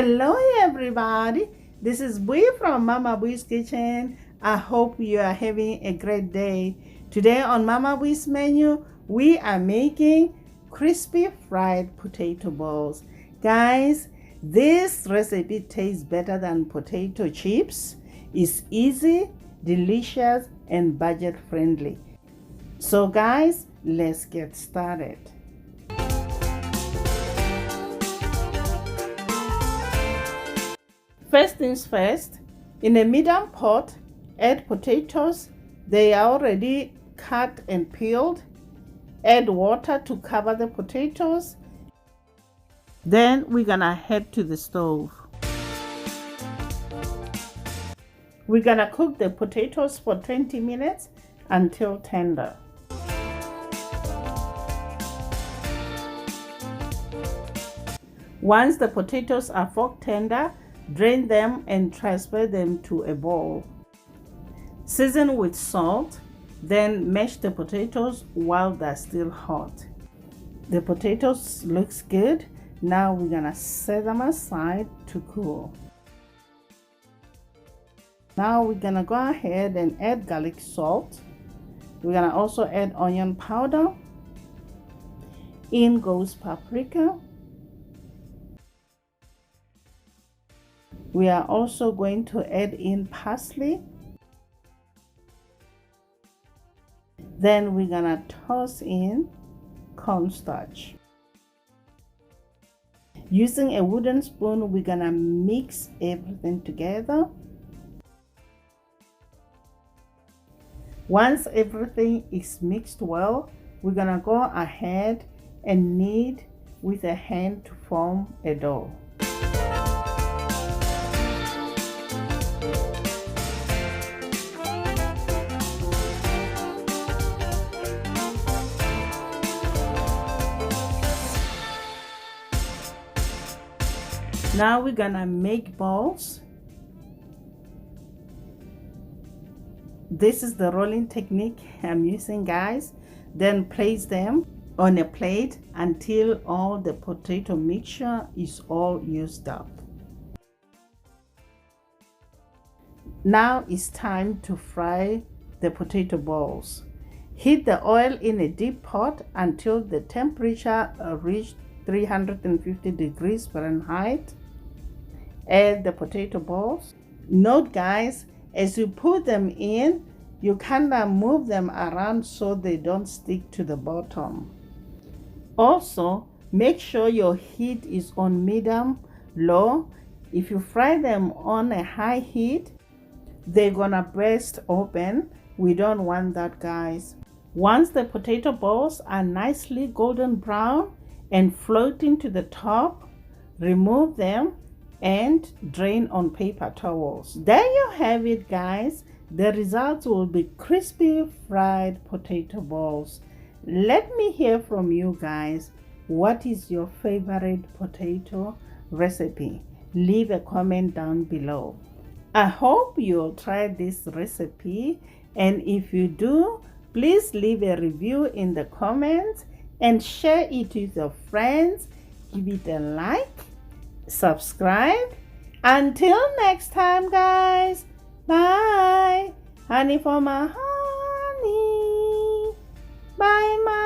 Hello everybody, this is Bui from Mama Bui's Kitchen. I hope you are having a great day. Today on Mama Bui's menu, we are making crispy fried potato balls. Guys, this recipe tastes better than potato chips. It's easy, delicious, and budget friendly. So guys, let's get started. First things first, in a medium pot, add potatoes. They are already cut and peeled. Add water to cover the potatoes. Then we're gonna head to the stove. We're gonna cook the potatoes for 20 minutes until tender. Once the potatoes are fork tender, drain them and transfer them to a bowl. Season with salt, then mash the potatoes while they're still hot. The potatoes looks good. Now we're gonna set them aside to cool. Now we're gonna go ahead and add garlic salt. We're gonna also add onion powder. In goes paprika. We are also going to add in parsley. Then we're gonna toss in cornstarch. Using a wooden spoon, we're gonna mix everything together. Once everything is mixed well, we're gonna go ahead and knead with a hand to form a dough. Now we're gonna make balls. This is the rolling technique I'm using, guys. Then place them on a plate until all the potato mixture is all used up. Now it's time to fry the potato balls. Heat the oil in a deep pot until the temperature reaches 350 degrees Fahrenheit. Add the potato balls. Note guys, as you put them in, you kind of move them around so they don't stick to the bottom. Also, make sure your heat is on medium low. If you fry them on a high heat, they're gonna burst open. We don't want that, guys. Once the potato balls are nicely golden brown and floating to the top, remove them and drain on paper towels. There you have it, guys. The results will be crispy fried potato balls. Let me hear from you guys. What is your favorite potato recipe? Leave a comment down below. I hope you'll try this recipe, and if you do, please leave a review in the comments and share it with your friends. Give it a like, subscribe. Until next time, guys. Bye. Honey for my honey. Bye, my